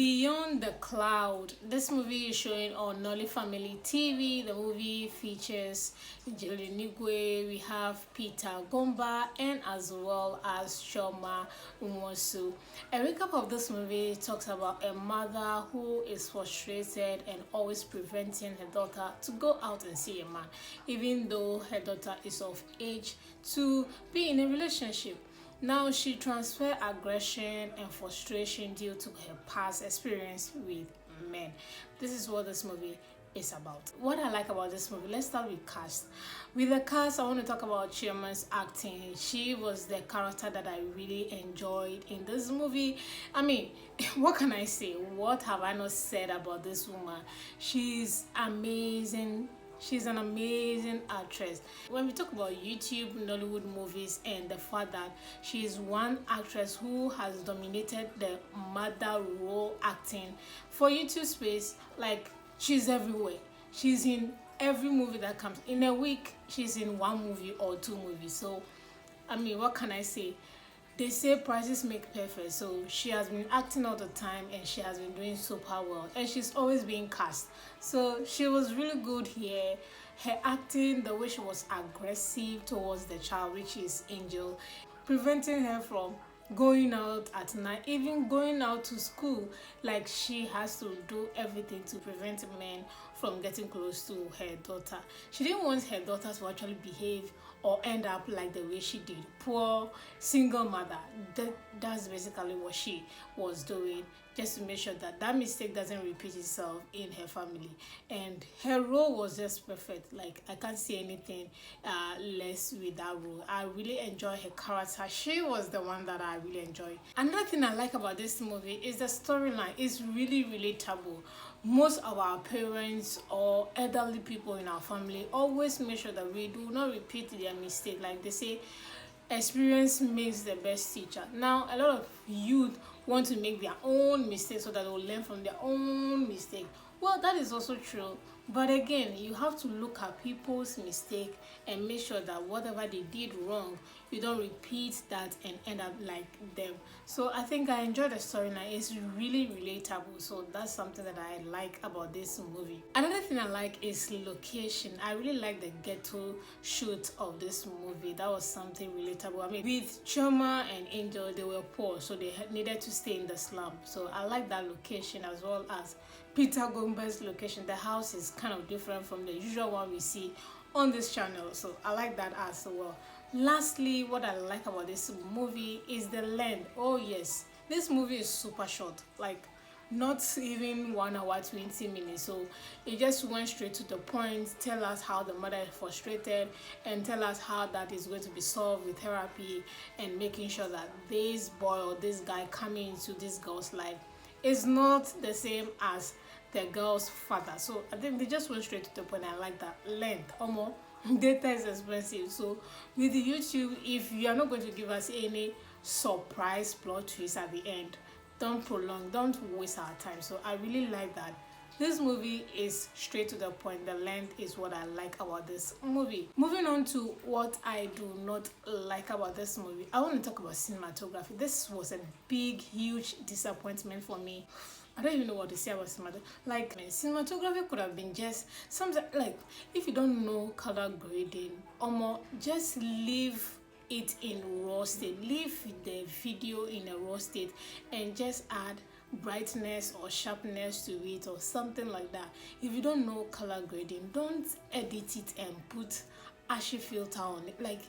Beyond the Cloud. This movie is showing on Nolly Family TV. The movie features Unigwe, we have Peter Komba, and as well as Chuoma, Nwosu. A recap of this movie talks about a mother who is frustrated and always preventing her daughter to go out and see a man, even though her daughter is of age to be in a relationship. Now she transfers aggression and frustration due to her past experience with men. This is what this movie is about. What I like about this movie, let's start with cast. With the cast, I want to talk about Chuoma's acting. She was the character that I really enjoyed in this movie. I mean, what can I say? What have I not said about this woman? She's amazing. She's an amazing actress. When we talk about YouTube, Nollywood movies, and the fact that she is one actress who has dominated the mother role acting for YouTube space, like she's everywhere. She's in every movie that comes. In a week, she's in one movie or two movies. So, I mean, what can I say? They say prices make perfect, so she has been acting all the time and she has been doing super well, and she's always being cast. So she was really good here. Her acting, the way she was aggressive towards the child, which is Angel, preventing her from going out at night, even going out to school. Like, she has to do everything to prevent men from getting close to her daughter. She didn't want her daughter to actually behave or end up like the way she did. Poor single mother. That's basically what she was doing, just to make sure that that mistake doesn't repeat itself in her family. And her role was just perfect. Like, I can't see anything less with that role. I really enjoy her character. She was the one that I really enjoyed. Another thing I like about this movie is the storyline. It's really relatable. Most of our parents or elderly people in our family always make sure that we do not repeat their mistake. Like they say, experience makes the best teacher. Now, a lot of youth want to make their own mistakes so that they will learn from their own mistake. Well, that is also true. But again, you have to look at people's mistake and make sure that whatever they did wrong, you don't repeat that and end up like them. So I think I enjoyed the storyline. It's really relatable. So that's something that I like about this movie. Another thing I like is location. I really like the ghetto shoot of this movie. That was something relatable. I mean, with Chuoma and Angel, they were poor, so they needed to stay in the slum. So I like that location, as well as Peter Komba's location. The house is kind of different from the usual one we see on this channel, so I like that as well. Lastly, what I like about this movie is the length. Oh yes, this movie is super short, like not even 1 hour 20 minutes. So it just went straight to the point, tell us how the mother is frustrated, and tell us how that is going to be solved with therapy, and making sure that this boy or this guy coming into this girl's life is not the same as the girl's father. So I think they just went straight to the point. I like that length. Almost data is expensive, so with the YouTube, if you are not going to give us any surprise plot twist at the end, don't prolong, don't waste our time. So I really like that this movie is straight to the point. The length is what I like about this movie. Moving on to what I do not like about this movie, I want to talk about cinematography. This was a big, huge disappointment for me. I don't even know what to say about cinematography. Like, cinematography could have been just something, like, if you don't know color grading, just leave it in raw state. Leave the video in a raw state and just add brightness or sharpness to it or something like that. If you don't know color grading, don't edit it and put ashy filter on it. Like,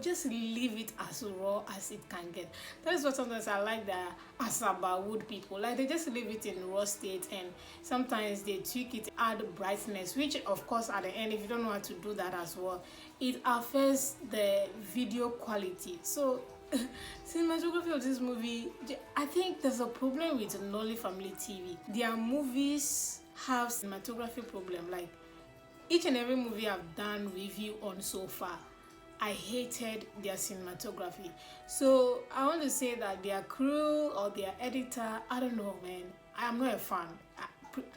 just leave it as raw as it can get. That is what sometimes I like the Asaba wood people. Like, they just leave it in raw state, and sometimes they tweak it, add brightness, which of course at the end, if you don't know how to do that as well, it affects the video quality. So cinematography of this movie, I think there's a problem with Nolly Family TV. Their movies have cinematography problem. Like, each and every movie I've done review on so far, I hated their cinematography. So I want to say that their crew or their editor, I don't know, man, I am not a fan.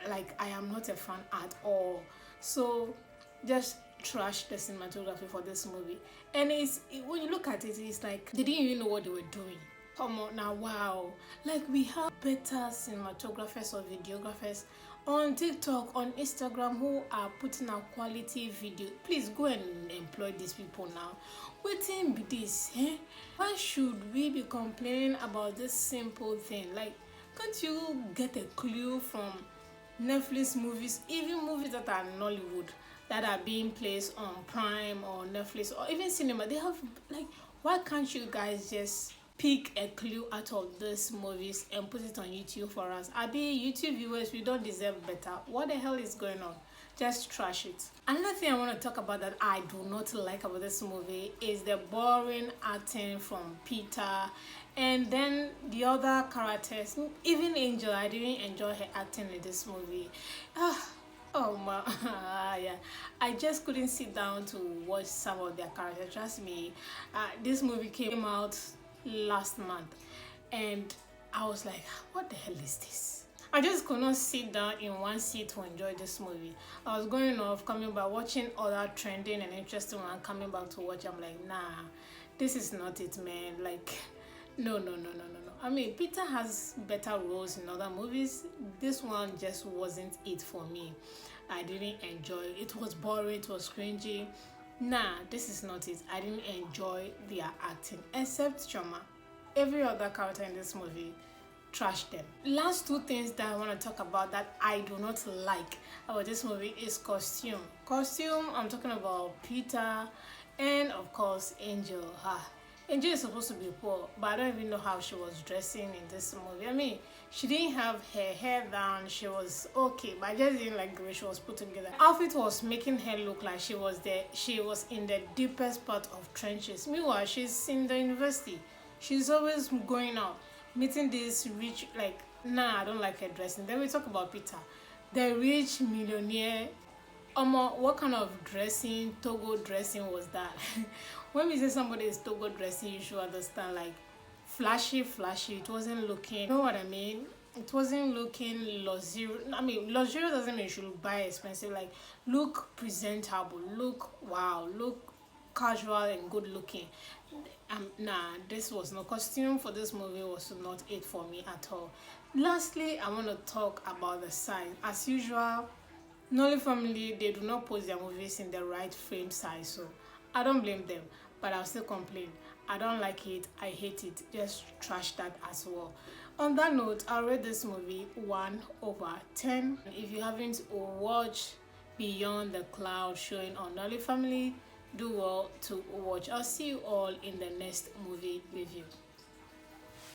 I am not a fan at all. So just trash the cinematography for this movie. And when you look at it, it's like they didn't even know what they were doing. Come on now, wow. Like we have better cinematographers or videographers on TikTok, on Instagram who are putting out quality video. Please go and employ these people now. Waiting be this, eh? Why should we be complaining about this simple thing? Like, can't you get a clue from Netflix movies, even movies that are Nollywood, that are being placed on Prime or Netflix or even cinema? They have, like, why can't you guys just pick a clue out of these movies and put it on YouTube for us? I be YouTube viewers, we don't deserve better. What the hell is going on? Just trash it. Another thing I want to talk about that I do not like about this movie is the boring acting from Peter and then the other characters. Even Angel, I didn't enjoy her acting in this movie. Oh my, yeah. I just couldn't sit down to watch some of their characters. Trust me, this movie came out last month and I was like, what the hell is this? I just could not sit down in one seat to enjoy this movie. I was going off, coming back, watching other trending and interesting one, coming back to watch. I'm like, nah, this is not it, man. Like, no. I mean, Peter has better roles in other movies. This one just wasn't it for me. I didn't enjoy it. It was boring, it was cringy. Nah, this is not it. I didn't enjoy their acting, except Chuoma. Every other character in this movie, trash them. Last two things that I want to talk about that I do not like about this movie is costume. Costume, I'm talking about Peter and of course Angel. Angel is supposed to be poor, but I don't even know how she was dressing in this movie. I mean, she didn't have her hair down, she was okay, but I just didn't like the way she was put together. Outfit was making her look like she was in the deepest part of trenches. Meanwhile, she's in the university. She's always going out, meeting this rich, like, nah, I don't like her dressing. Then we talk about Peter, the rich millionaire. What kind of dressing, Togo dressing was that? When we say somebody is Togo dressing, you should understand, like, flashy. It wasn't looking, you know what I mean? It wasn't looking luxurious. I mean, luxurious doesn't mean you should buy expensive. Like, look presentable, look wow, look casual and good looking. Nah, this was no costume for this movie was not it for me at all. Lastly, I want to talk about the size. As usual, Nolly family, they do not post their movies in the right frame size, so I don't blame them, but I'll still complain. I don't like it, I hate it, just trash that as well. On that note, I'll rate this movie 1/10. If you haven't watched Beyond the Cloud showing on Nolly family, do well to watch. I'll see you all in the next movie review.